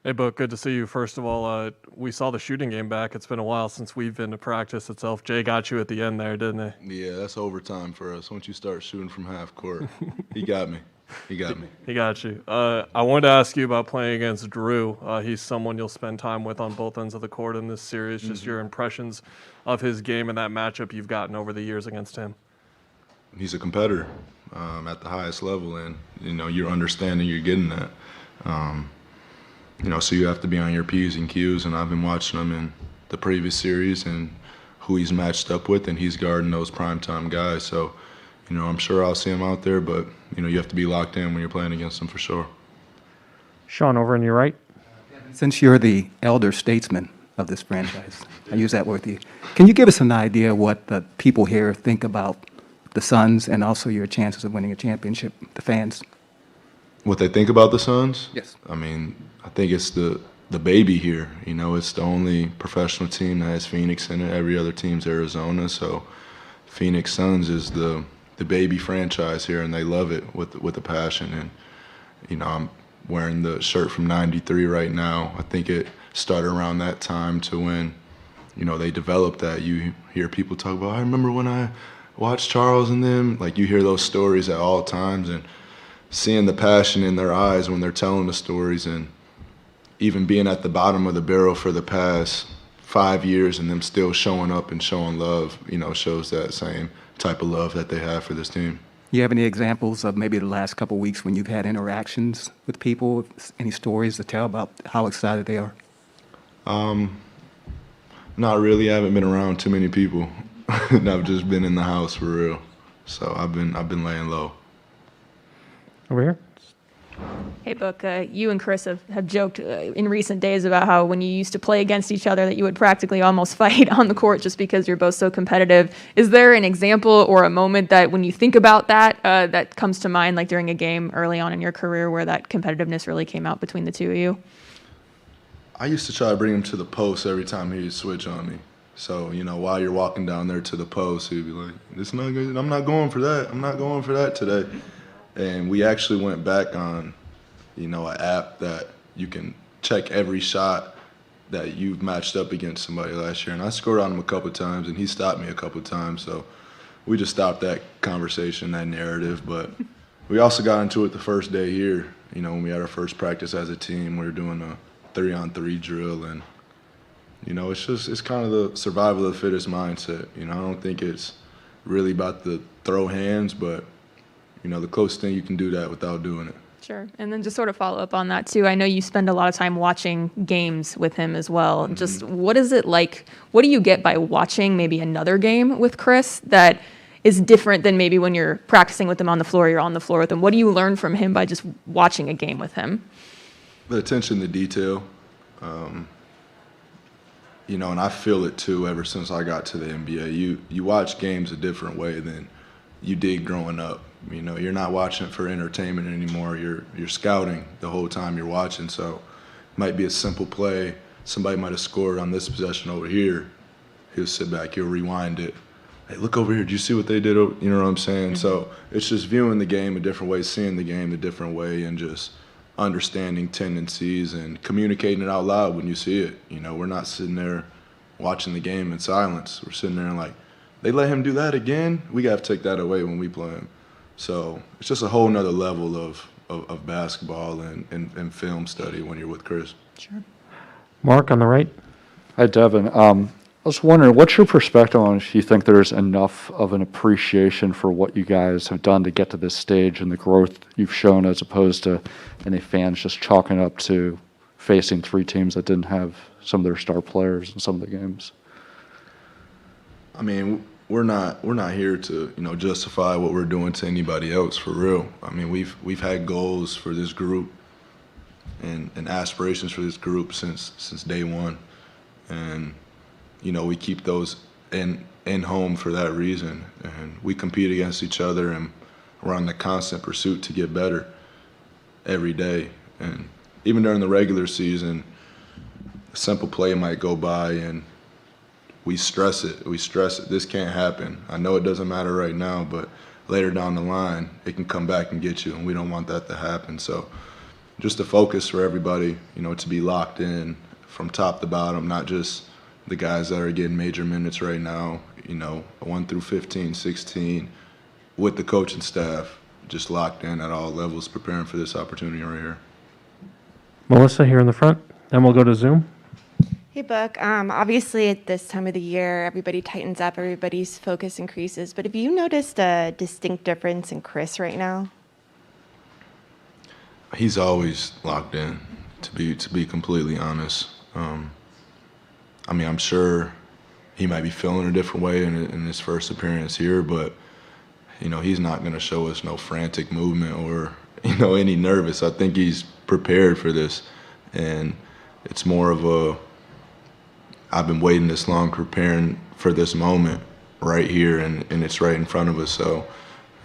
Hey, Book, good to see you. First of all, we saw the shooting game back. It's been a while since we've been to practice itself. Jay got you at the end there, didn't Yeah, that's overtime for us. Once you start shooting from half court, he got me. He he? got me. He got you. I wanted to ask you about playing against Drew. He's someone you'll spend time with on both ends of the court in this series. Just your impressions of his game and that matchup you've gotten over the years against him. He's a competitor at the highest level, and you're understanding you're getting that. Um, so you have to be on your P's and Q's, and I've been watching him in the previous series and who he's matched up with, and he's guarding those primetime guys. So, I'm sure I'll see him out there, but you have to be locked in when you're playing against him for sure. Sean, over on your right. Since you're the elder statesman of this franchise, I use that word with you. Can you give us an idea what the people here think about the Suns and also your chances of winning a championship, the fans? What they think about the Suns? Yes. I mean, I think it's the baby here. It's the only professional team that has Phoenix in it. Every other team's Arizona. So Phoenix Suns is the baby franchise here, and they love it with a passion. And I'm wearing the shirt from '93 right now. I think it started around that time to when they developed that. You hear people talk about, I remember when I watched Charles and them. Like, you hear those stories at all times, and seeing the passion in their eyes when they're telling the stories, and even being at the bottom of the barrel for the past 5 years and them still showing up and showing love, shows that same type of love that they have for this team. You have any examples of maybe the last couple of weeks when you've had interactions with people? Any stories to tell about how excited they are? Not really. I haven't been around too many people. I've just been in the house for real. So I've been laying low. Over here. Hey, Book, you and Chris have joked in recent days about how when you used to play against each other that you would practically almost fight on the court just because you're both so competitive. Is there an example or a moment that when you think about that, that comes to mind, like during a game early on in your career where that competitiveness really came out between the two of you? I used to try to bring him to the post every time he'd switch on me. So, while you're walking down there to the post, he'd be like, "This not good. I'm not going for that. I'm not going for that today." And we actually went back on, an app that you can check every shot that you've matched up against somebody last year. And I scored on him a couple of times, and he stopped me a couple of times. So we just stopped that conversation, that narrative. But we also got into it the first day here. When we had our first practice as a team, we were doing a 3-on-3 drill. And, it's kind of the survival of the fittest mindset. I don't think it's really about the throw hands, but the closest thing you can do that without doing it. Sure. And then just sort of follow up on that, too. I know you spend a lot of time watching games with him as well. Mm-hmm. Just what is it like? What do you get by watching maybe another game with Chris that is different than maybe when you're practicing with him on the floor, you're on the floor with him? What do you learn from him by just watching a game with him? The attention to detail. And I feel it, too, ever since I got to the NBA. You watch games a different way than you did growing up. You're not watching it for entertainment anymore. You're scouting the whole time you're watching. So it might be a simple play. Somebody might have scored on this possession over here. He'll sit back. He'll rewind it. Hey, look over here. Do you see what they did? You know what I'm saying? Mm-hmm. So it's just viewing the game a different way, seeing the game a different way, and just understanding tendencies and communicating it out loud when you see it. We're not sitting there watching the game in silence. We're sitting there and like, they let him do that again? We got to take that away when we play him. So it's just a whole nother level of basketball and film study when you're with Chris. Sure. Mark on the right. Hi, Devin. I was wondering, what's your perspective on if you think there's enough of an appreciation for what you guys have done to get to this stage and the growth you've shown, as opposed to any fans just chalking up to facing three teams that didn't have some of their star players in some of the games? I mean, we're not here to justify what we're doing to anybody else, for real. I mean, we've had goals for this group and aspirations for this group since day one, and we keep those in home for that reason. And we compete against each other, and we're on the constant pursuit to get better every day. And even during the regular season, a simple play might go by and we stress it. This can't happen. I know it doesn't matter right now, but later down the line, it can come back and get you, and we don't want that to happen. So just a focus for everybody, to be locked in from top to bottom, not just the guys that are getting major minutes right now, 1 through 15, 16, with the coaching staff, just locked in at all levels, preparing for this opportunity right here. Melissa here in the front. Then we'll go to Zoom. Hey, Book. Obviously, at this time of the year, everybody tightens up, everybody's focus increases. But have you noticed a distinct difference in Chris right now? He's always locked in, to be completely honest. I'm sure he might be feeling a different way in his first appearance here, but he's not going to show us no frantic movement or any nervous. I think he's prepared for this, and it's more of I've been waiting this long, preparing for this moment right here, and it's right in front of us. So,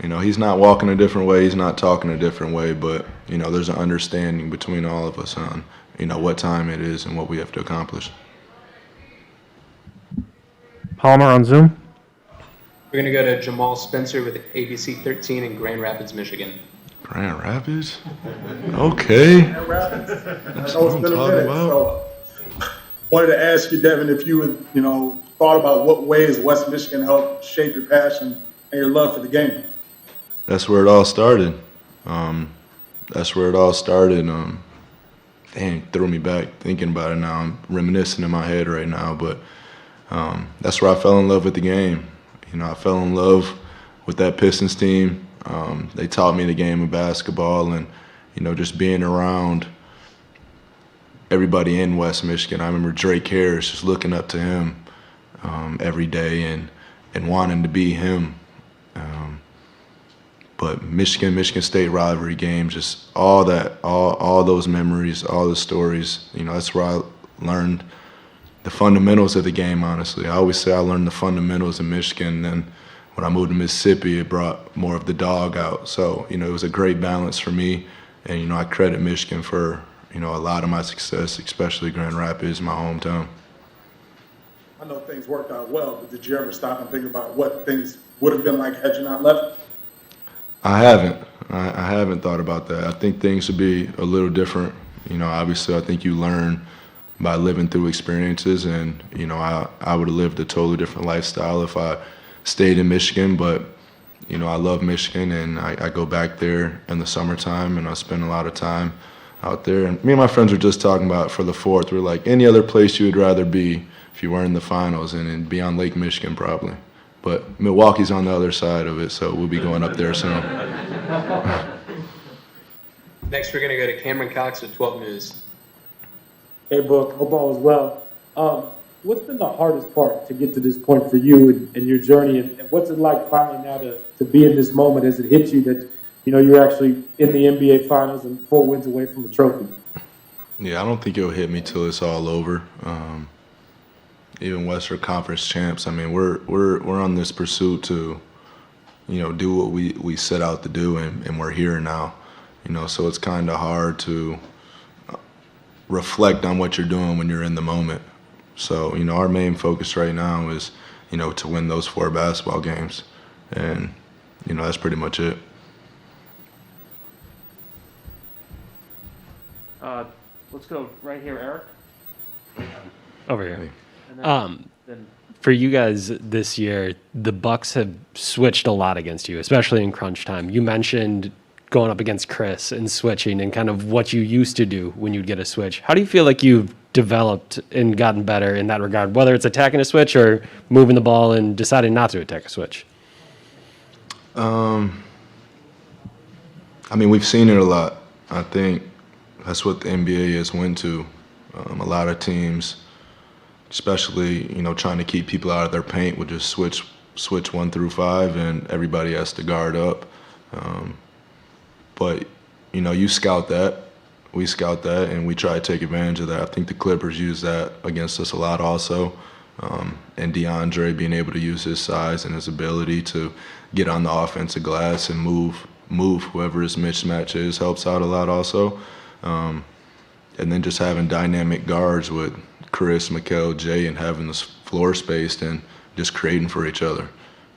he's not walking a different way, he's not talking a different way, but there's an understanding between all of us on what time it is and what we have to accomplish. Palmer on Zoom. We're going to go to Jamal Spencer with ABC 13 in Grand Rapids, Michigan. Grand Rapids? Okay. That's what I'm talking about. So, wanted to ask you, Devin, if you had, thought about what ways West Michigan helped shape your passion and your love for the game. That's where it all started. Dang, threw me back thinking about it now. I'm reminiscing in my head right now, but that's where I fell in love with the game. I fell in love with that Pistons team. They taught me the game of basketball, and just being around everybody in West Michigan. I remember Drake Harris, just looking up to him every day and wanting to be him. But Michigan State rivalry games, just all that, all those memories, all the stories. That's where I learned the fundamentals of the game, honestly. I always say I learned the fundamentals in Michigan, and then when I moved to Mississippi, it brought more of the dog out. So, it was a great balance for me, and, I credit Michigan for, a lot of my success, especially Grand Rapids, my hometown. I know things worked out well, but did you ever stop and think about what things would have been like had you not left? I haven't thought about that. I think things would be a little different. Obviously, I think you learn by living through experiences, and I would have lived a totally different lifestyle if I stayed in Michigan. But I love Michigan, and I go back there in the summertime, and I spend a lot of time out there. And me and my friends were just talking about for the 4th. We're like, any other place you would rather be if you were in the finals, and it'd be on Lake Michigan probably. But Milwaukee's on the other side of it, so we'll be going up there soon. Next, we're going to go to Cameron Cox with 12 News. Hey, Book. Hope all is well. What's been the hardest part to get to this point for you and your journey, and what's it like finally now to be in this moment as it hits you that you're actually in the NBA Finals and 4 wins away from a trophy? Yeah, I don't think it'll hit me till it's all over. Even Western Conference champs. I mean, we're on this pursuit to, do what we set out to do, and we're here now. So it's kind of hard to reflect on what you're doing when you're in the moment. So, our main focus right now is, to win those 4 basketball games. And, that's pretty much it. Let's go right here, Eric. Over here. For you guys this year, the Bucks have switched a lot against you, especially in crunch time. You mentioned going up against Chris and switching and kind of what you used to do when you'd get a switch. How do you feel like you've developed and gotten better in that regard, whether it's attacking a switch or moving the ball and deciding not to attack a switch? We've seen it a lot. I think that's what the NBA has went to. A lot of teams, especially, trying to keep people out of their paint, would just switch 1 through 5, and everybody has to guard up. But, you scout that. We scout that, and we try to take advantage of that. I think the Clippers use that against us a lot also. And DeAndre being able to use his size and his ability to get on the offensive glass and move whoever his mismatch is helps out a lot also. And then just having dynamic guards with Chris, Mikal, Jay, and having this floor spaced and just creating for each other.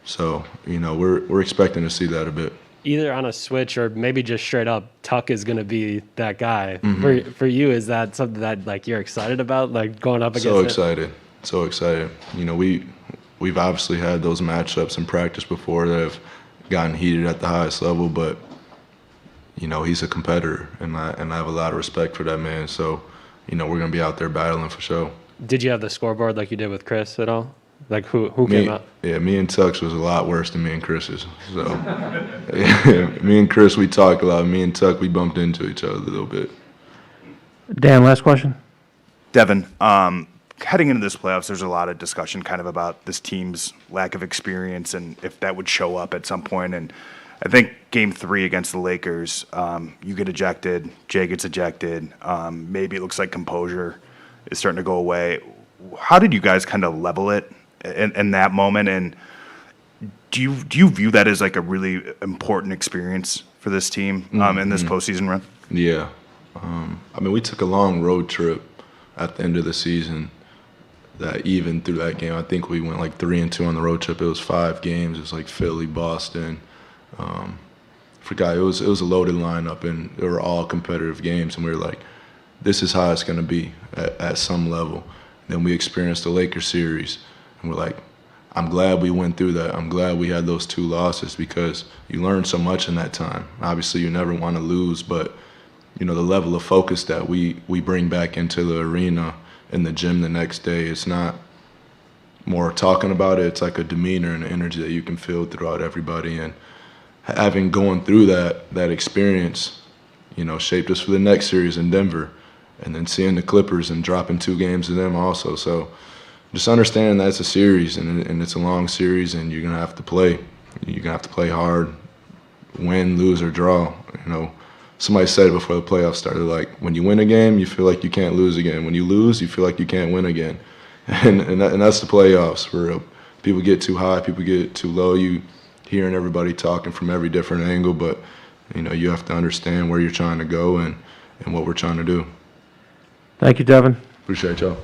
So, we're expecting to see that a bit. either on a switch or maybe just straight up, Tuck is going to be that guy. Mm-hmm. For you, is that something that like you're excited about, like going up against? So excited. You know, we've obviously had those matchups in practice before that have gotten heated at the highest level, but you know, he's a competitor, and I have a lot of respect for that man. So, you know, we're gonna be out there battling for sure. Did you have the scoreboard like you did with Chris at all? Like who came out? Yeah, me and Tuck's was a lot worse than me and Chris's. So, yeah, me and Chris, we talked a lot. Me and Tuck, we bumped into each other a little bit. Dan, last question. Devin, heading into this playoffs, there's a lot of discussion kind of about this team's lack of experience and if that would show up at some point. And I think Game 3 against the Lakers, you get ejected, Jay gets ejected. Maybe it looks like composure is starting to go away. How did you guys kind of level it in that moment? And do you view that as like a really important experience for this team in this postseason run? Yeah. I mean, we took a long road trip at the end of the season that even through that game, I think we went like 3-2 on the road trip. It was 5 games. It was like Philly, Boston. Forgot it was a loaded lineup, and they were all competitive games. And we were like, this is how it's going to be at some level. Then we experienced the Lakers series, and we're like, I'm glad we went through that. I'm glad we had those 2 losses because you learn so much in that time. Obviously, you never want to lose, but you know the level of focus that we bring back into the arena in the gym the next day. It's not more talking about it. It's like a demeanor and an energy that you can feel throughout everybody. And having going through that experience, you know, shaped us for the next series in Denver, and then seeing the Clippers and dropping 2 games to them also. So just understanding that it's a series and it's a long series, and you're gonna have to play. You're gonna have to play hard, win, lose, or draw. You know, somebody said it before the playoffs started, like, when you win a game, you feel like you can't lose again. When you lose, you feel like you can't win again. And that's the playoffs. Where people get too high, people get too low. You hearing everybody talking from every different angle, but you know you have to understand where you're trying to go and what we're trying to do. Thank you, Devin. Appreciate y'all.